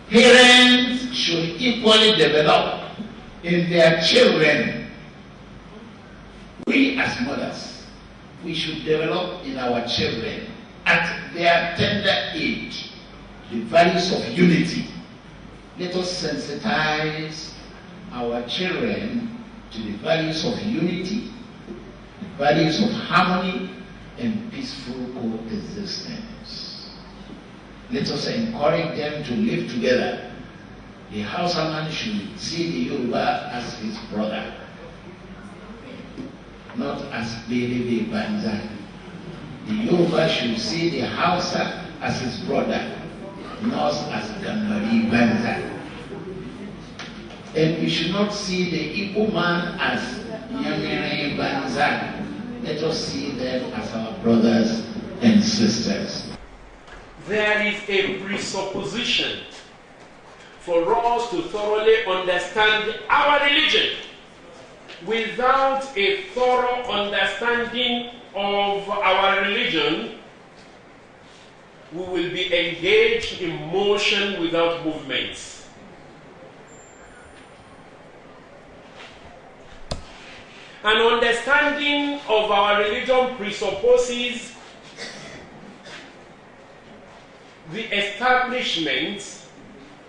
parents should equally develop in their children. We as mothers, we should develop in our children at their tender age the values of unity. Let us sensitize our children to the values of unity, the values of harmony and peaceful coexistence. Let us encourage them to live together. The Hausaman should see the Yoruba as his brother, not as Bebe Banza. The Yoruba should see the Hausa as his brother, not as Gambari Banza. And we should not see the Igbo man as Nyamire Banza. Let us see them as our brothers and sisters. There is a presupposition for us to thoroughly understand our religion. Without a thorough understanding of our religion, we will be engaged in motion without movements. An understanding of our religion presupposes the establishment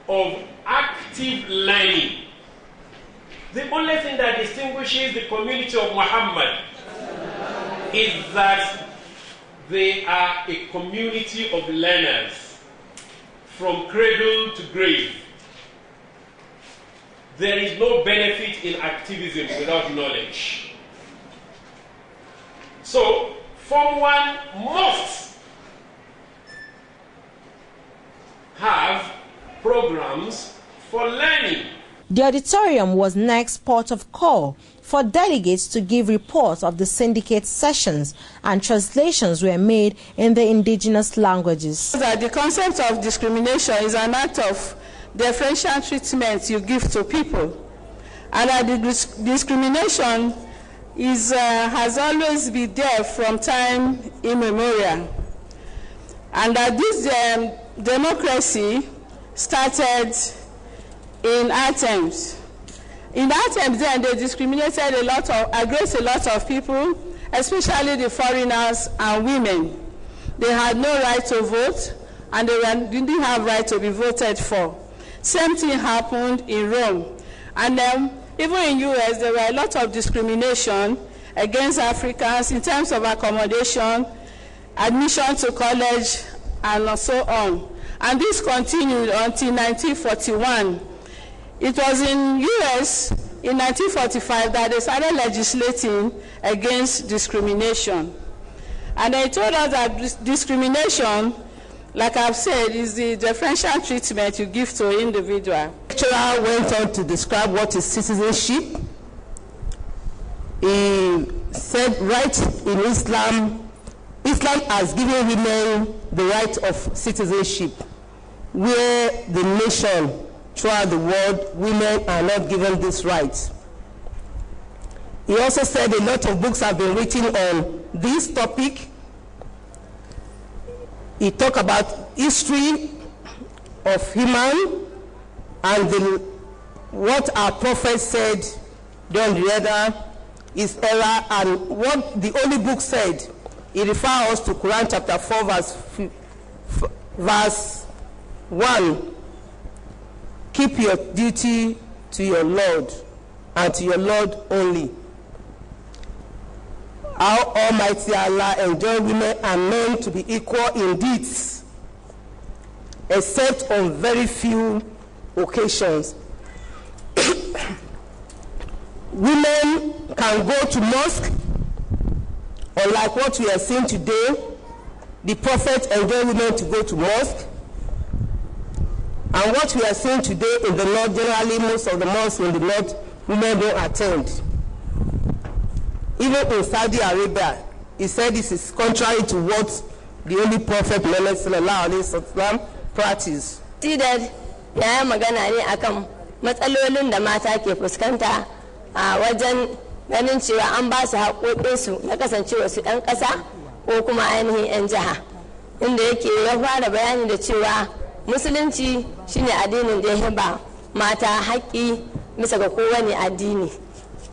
of active learning. The only thing that distinguishes the community of Muhammad is that they are a community of learners from cradle to grave. There is no benefit in activism without knowledge. So, Form 1 must have programs for learning. The auditorium was next port of call for delegates to give reports of the syndicate sessions, and translations were made in the indigenous languages. The concept of discrimination is an act of differential treatment you give to people, and that the discrimination has always been there from time immemorial, and that this democracy started in Athens. In Athens, then they discriminated against a lot of people, especially the foreigners and women. They had no right to vote, and they didn't have right to be voted for. Same thing happened in Rome. And then, even in US, there were a lot of discrimination against Africans in terms of accommodation, admission to college, and so on. And this continued until 1941. It was in US in 1945 that they started legislating against discrimination. And they told us that discrimination, like I've said, is the differential treatment you give to an individual. The lecturer went on to describe what is citizenship. He said, right in Islam has given women the right of citizenship, where the nation throughout the world, women are not given this right. He also said a lot of books have been written on this topic. He talked about history of human and what our prophet said during the other his era, and what the Holy Book said. He refers us to Quran chapter 4 verse 1. Keep your duty to your Lord and to your Lord only. Our Almighty Allah enjoined women and men to be equal in deeds, except on very few occasions. Women can go to mosque, unlike what we are seeing today. The Prophet enjoined women to go to mosque. And what we are seeing today in the north, generally most of the mosques in the north, women don't attend. Even in Saudi Arabia, he said this is contrary to what the Holy Prophet Muhammad sallallahu alaihi wasallam practiced. Tidad ya magana ne akan matsalolin da mata ke fuskanta a wajen ganin cewa an ba su haƙoƙinsu na kasancewa su ɗan ƙasa ko kuma ainihin 'yan jiha, inda yake ya fara bayani da cewa musulunci shine addinin da ya ba mata haƙƙi bisa ga kowane addini,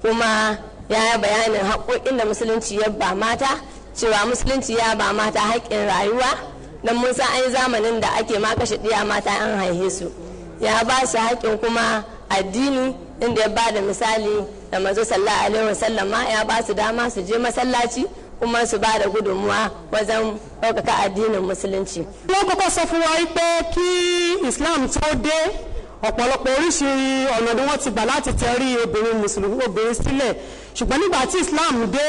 kuma ya yi bayanin haƙoƙin da musulunci ya ba mata, cewa musulunci ya ba mata haƙƙin rayuwa, don mun san an yi zamanin da ake ma kashe ɗiya mata an haihe su. Ya ba su haƙƙin kuma addini, inda ya ba da misali da manzo sallallahu alaihi wasallam ma ya ba su dama su je masallaci kuma su bá da gudunmuwa wajen ɗaukaka addinin musulunci. wọ́n kọ́kọ́ sọ fún wa pé kí Islam tó dé ọ̀pọ̀lọpọ̀ oríṣiríṣi ọ̀nà ni wọ́n ti gbà láti tẹrí obìnrin mùsùlùmí obìnrin sílẹ̀, ṣùgbọ́n nígbà tí Islam dé,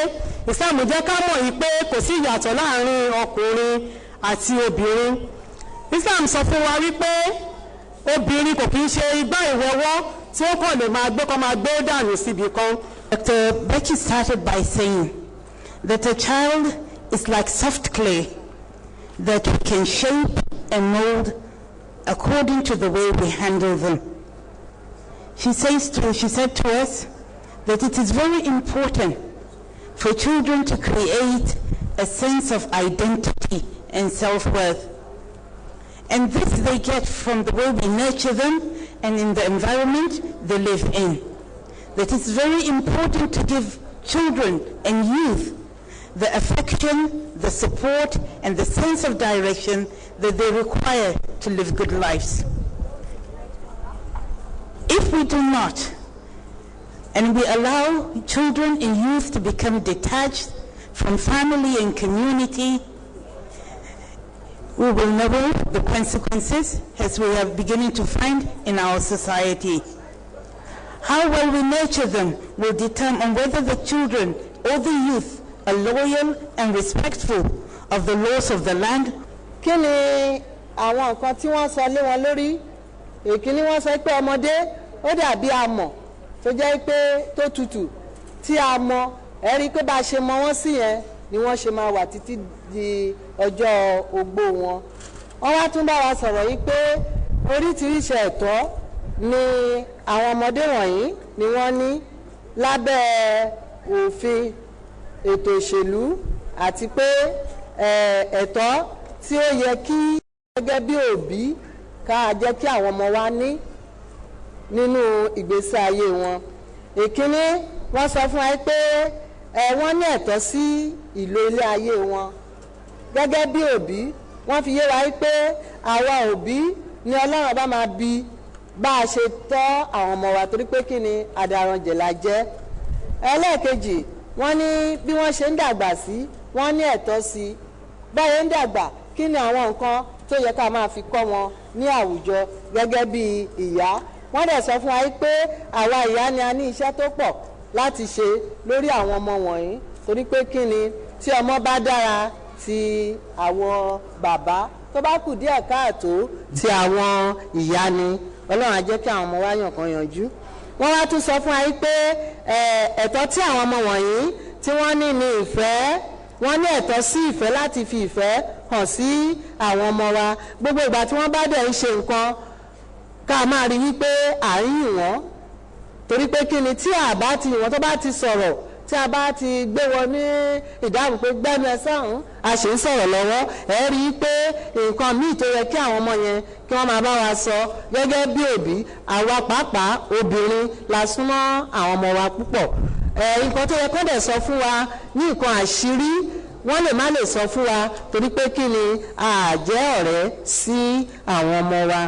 Islam jẹ́ ká mọ̀ yìí pé kò sí ìyàtọ̀ láàrin ọkùnrin àti obìnrin. Islam sọ fún wa wípé obìnrin kò kì í ṣe igbá ìwọ́wọ́ tí ó kàn lè máa gbé kọ́ máa gbé dànù síbi kan. Dr. Becky started by saying that a child is like soft clay that we can shape and mold according to the way we handle them. She said to us that it is very important for children to create a sense of identity and self-worth. And this they get from the way we nurture them and in the environment they live in. That it's very important to give children and youth the affection, the support, and the sense of direction that they require to live good lives. If we do not, and we allow children and youth to become detached from family and community, we will know the consequences as we are beginning to find in our society. How well we nurture them will determine whether the children or the youth are loyal and respectful of the laws of the land. Kí ni àwọn nǹkan tí wọ́n sọ lé wọn lórí? Èkíní wọ́n sọ pé ọmọdé ó dàbí amọ̀ tó jẹ́ pé tó tutù tí a mọ̀ ẹ rí pé bá a ṣe mọ̀ wọ́n sí yẹn ni wọ́n ṣe máa wà títí di ọjọ́ ogbó wọn. Wọ́n wá tún bá wa sọ̀rọ̀ yìí pé oríṣiríṣi ẹ̀tọ́ ni àwọn ọmọdé wọ̀nyí ni wọ́n ní lábẹ́ òfin ètò ìṣèlú, àti pé ẹ̀tọ́ tí ó yẹ kí gẹ́gẹ́ bí òbí ká jẹ́ kí àwọn ọmọ wa ní nínú ìgbésí ayé wọn. Èkíní wọ́n sọ fún wa pé wọ́n ní ẹ̀tọ́ sí ìlò ilé ayé wọn. Gẹ́gẹ́ bí òbí wọ́n fi yé wa pé àwa òbí ni Ọlọ́run bá máa bi bá a ṣe tọ́ àwọn ọmọ wa, torí pé kí ni àdàrànjẹ̀ la jẹ́. Ẹlẹ́ẹ̀kejì wọ́n ní bí wọ́n ṣe ń dàgbà sí wọ́n ní ẹ̀tọ́ sí báyẹn ń dàgbà, kí ni àwọn nǹkan tó yẹ ká máa fi kọ́ wọn ní àwùjọ gẹ́gẹ́ bí ìyá wọ́n dẹ̀ sọ fún wa pé àwa ìyá ni a ní iṣẹ́ tó pọ̀ láti ṣe lórí àwọn ọmọ wọ̀nyí torí pé kí ni tí ọmọ bá dára ti àwọn bàbá tó bá kù díẹ̀ káàtó ti àwọn ìyá ni Ọlọ́run á jẹ́ kí àwọn ọmọ wa yàn kan yanjú. Wọ́n wá tún sọ fún wa pé ẹ̀tọ́ tí àwọn ọmọ wọ̀nyí tí wọ́n ní ní ìfẹ́, wọ́n ní ẹ̀tọ́ sí ìfẹ́ láti fi ìfẹ́ hàn sí àwọn ọmọ wa. Gbogbo ìgbà tí wọ́n bá dẹ̀ ń ṣe nǹkan ká máa rí wípé à ń yìn wọ́n torí pé kí ni tí a bá ti yìn wọ́n tó bá ti sọ̀rọ̀ tí a bá ti gbé wọn ní ìdáhùn pé gbẹ́nu ẹ sọ́hún a ṣe ń sọ̀rọ̀ lọ́wọ́ ẹ rí i pé nǹkan míì tó yẹ kí àwọn ọmọ yẹn kí wọ́n máa bá wa sọ gẹ́gẹ́ bí òbí àwa pàápàá obìnrin la súnmọ́ àwọn ọmọ wa púpọ̀ nǹkan tó yẹ kó dẹ̀ sọ fún wa ní nǹkan àṣírí wọ́n lè má lè sọ fún wa torí pé kí ni a jẹ́ ọ̀rẹ́ sí àwọn ọmọ wa.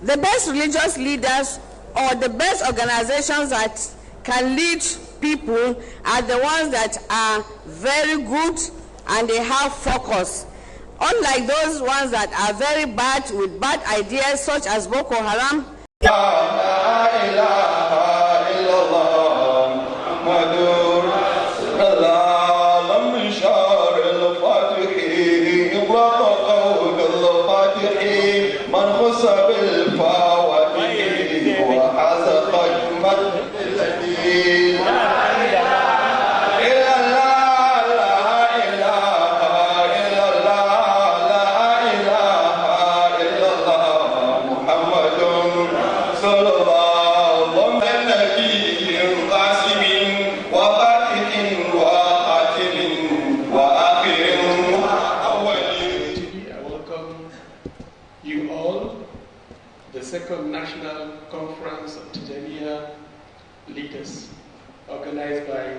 The best religious leaders or the best organizations that can lead people are the ones that are very good and they have focus. Unlike those ones that are very bad with bad ideas such as Boko Haram. National Conference of Tijaniya Leaders, organized by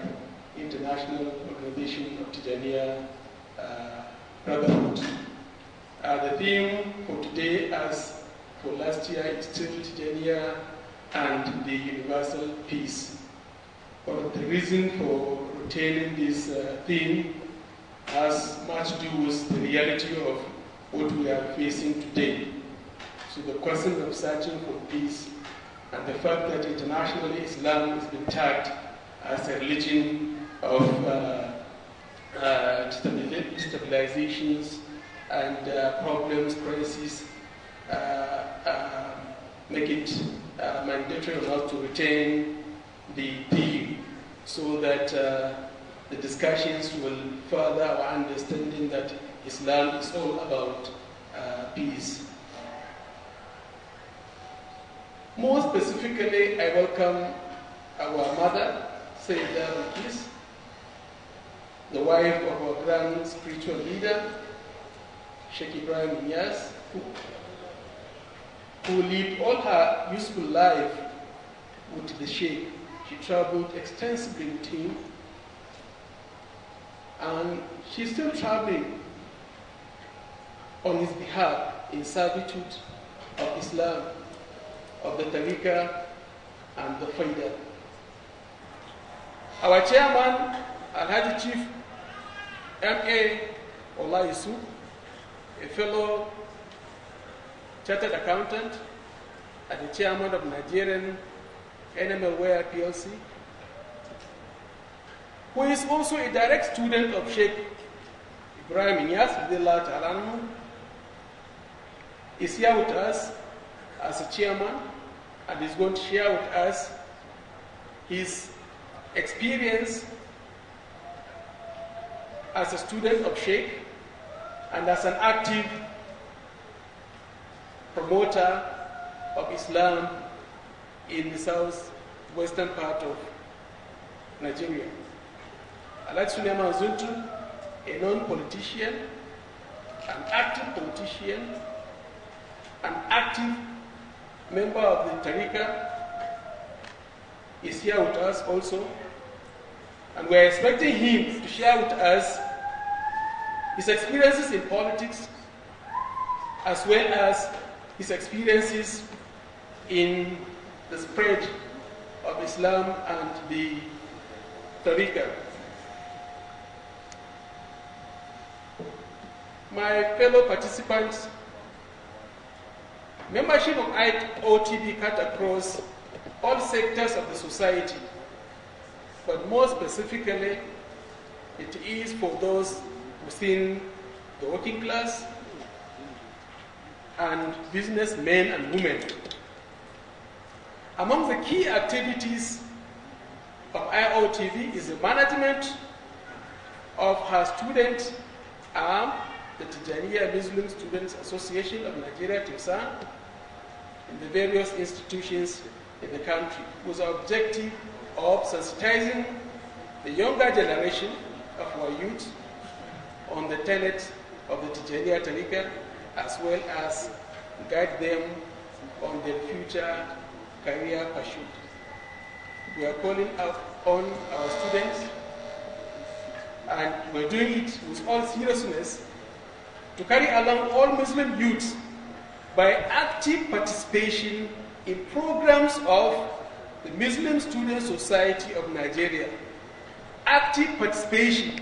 International Organization of Tijaniya Brotherhood. The theme for today, as for last year, is still Tijaniya and the Universal Peace. But the reason for retaining this theme has much to do with the reality of what we are facing today. So the question of searching for peace and the fact that internationally Islam has been tagged as a religion of destabilizations and problems, crises, make it mandatory for us to retain the theme so that the discussions will further our understanding that Islam is all about peace. More specifically, I welcome our mother, Sayyidah Bilqis, the wife of our grand spiritual leader, Sheikh Ibrahim Inyas, who lived all her useful life with the Sheikh. She traveled extensively with him, and she's still traveling on his behalf in servitude of Islam, of the Tariqa and the Faida. Our chairman, Alhaji Chief M.A. Ola Yusuf, a fellow chartered accountant and the chairman of Nigerian NMLWare PLC, who is also a direct student of Sheikh Ibrahim Inyas, is here with us as a chairman and is going to share with us his experience as a student of Sheikh and as an active promoter of Islam in the southwestern part of Nigeria. Alhaji Suleiman Zuntu, a non-politician, an active politician, an active member of the Tariqa, is here with us also, and we're expecting him to share with us his experiences in politics as well as his experiences in the spread of Islam and the Tariqa. My fellow participants, Membership of IOTB cut across all sectors of the society, but more specifically, it is for those within the working class and businessmen and women. Among the key activities of IOTV is the management of her student arm, the Tijaniya Muslim Students Association of Nigeria, TIMSA, in the various institutions in the country, with the objective of sensitizing the younger generation of our youth on the tenets of the Tijaniya Tariqa, as well as guide them on their future career pursuit. We are calling out on our students, and we're doing it with all seriousness, to carry along all Muslim youths by active participation in programs of the Muslim Student Society of Nigeria. Active participation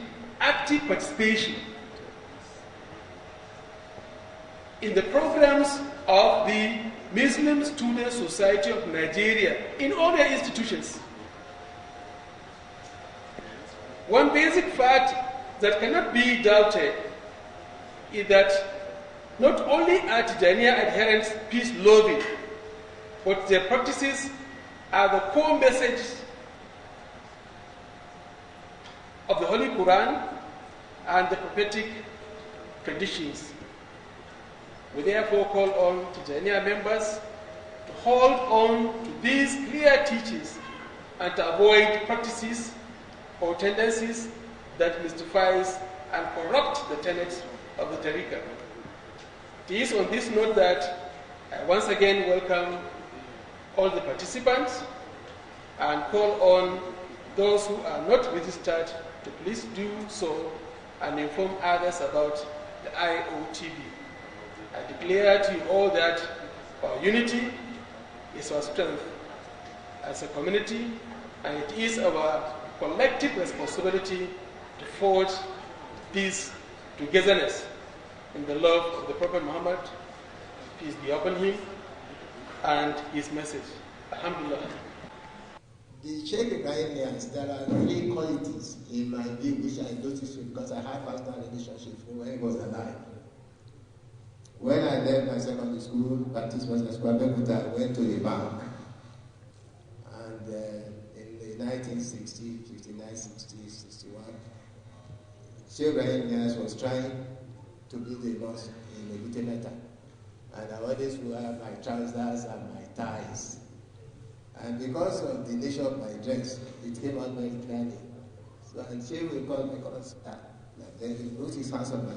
in the programs of the Muslim Student Society of Nigeria in all their institutions. One basic fact that cannot be doubted is that not only are Tijaniya adherents peace-loving, but their practices are the core message of the Holy Quran and the prophetic traditions. We therefore call on Tijaniya members to hold on to these clear teachings and to avoid practices or tendencies that mystifies and corrupt the tenets of the Tariqah. It is on this note that I once again welcome all the participants and call on those who are not registered to please do so and inform others about the IOTB. I declare to you all that our unity is our strength as a community, and it is our collective responsibility to forge this togetherness in the love of the Prophet Muhammad, peace be upon him, and his message. Alhamdulillah. The Sheikh Ibrahimians, there are three qualities in my view which I noticed because I had personal relationships when he was alive. When I left my secondary school, Baptist Mosque School, I went to the bank. And in the 1960, 59, 60, 61, Sheikh Ibrahimians was trying to build a mosque in Ebutemeta. And I always wear my trousers and my ties. And because of the nature of my dress, it came out very clearly. So, and Sheikh will call me because then he put his hands on me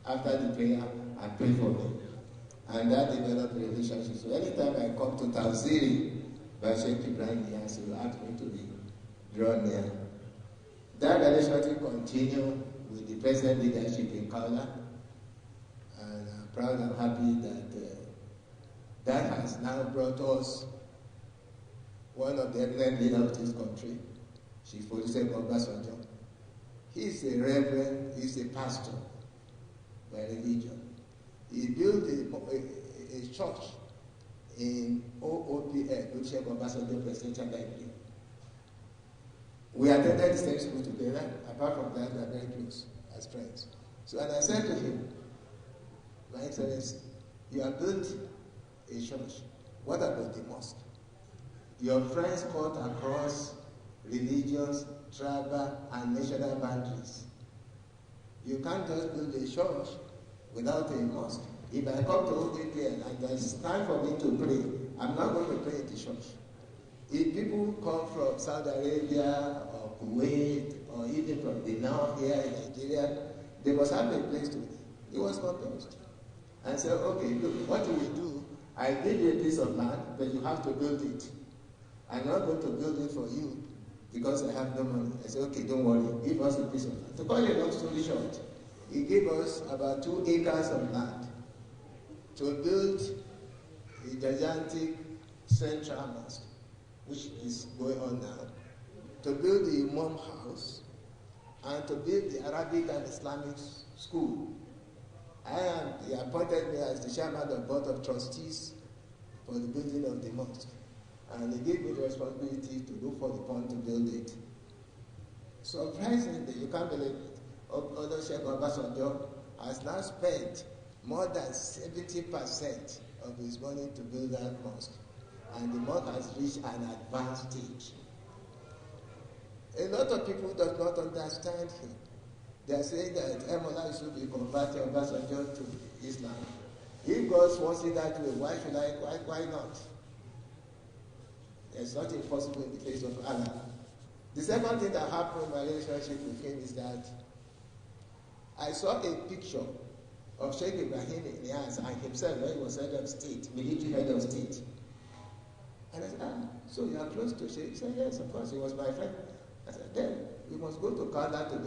after the prayer and pray for me. And that developed a relationship. So anytime I come to Tafsiri by Sheikh Ibrahim, he will ask me to be drawn near. That relationship continued with the present leadership in Kaula. And I'm proud and happy that that has now brought us one of the eminent leaders of this country, Chief Olusegun Obasanjo. He's a reverend, he's a pastor by religion. He built a church in OOPL, Olusegun Obasanjo Presidential Library. We attended the same school together. Apart from that, we are very close as friends. So, and I said to him, My Excellency, you have built a church. What about the mosque? Your friends cut across religious, tribal, and national boundaries. You can't just build a church without a mosque. If I come to OPPN and there's time for me to pray, I'm not going to pray in the church. If people come from Saudi Arabia or Kuwait or even from the north here in Nigeria, they must have a place to be. He was convinced. And said, okay, look, what do we do? I give you a piece of land, but you have to build it. I'm not going to build it for you because I have no money. I said, okay, don't worry, give us a piece of land. To cut a long story short, he gave us about 2 acres of land to build a gigantic central mosque, which is going on now, to build the Imam house, and to build the Arabic and Islamic school. He appointed me as the chairman of the board of trustees for the building of the mosque. And he gave me the responsibility to look for the fund to build it. Surprisingly, you can't believe it, Olusegun Obasanjo has now spent more than 70% of his money to build that mosque. And the mosque has reached an advanced stage. A lot of people do not understand him. They are saying that Emola should be converted Obasanjo to Islam. If God wants it that way, why not? It's not impossible in the case of Allah. The second thing that happened in my relationship with him is that I saw a picture of Sheikh Ibrahim Niasse and himself when he was head of state, military head of state. And I said, so you are close to Sheikh? He said, yes, of course, he was my friend. I said, then we must go to Canada together.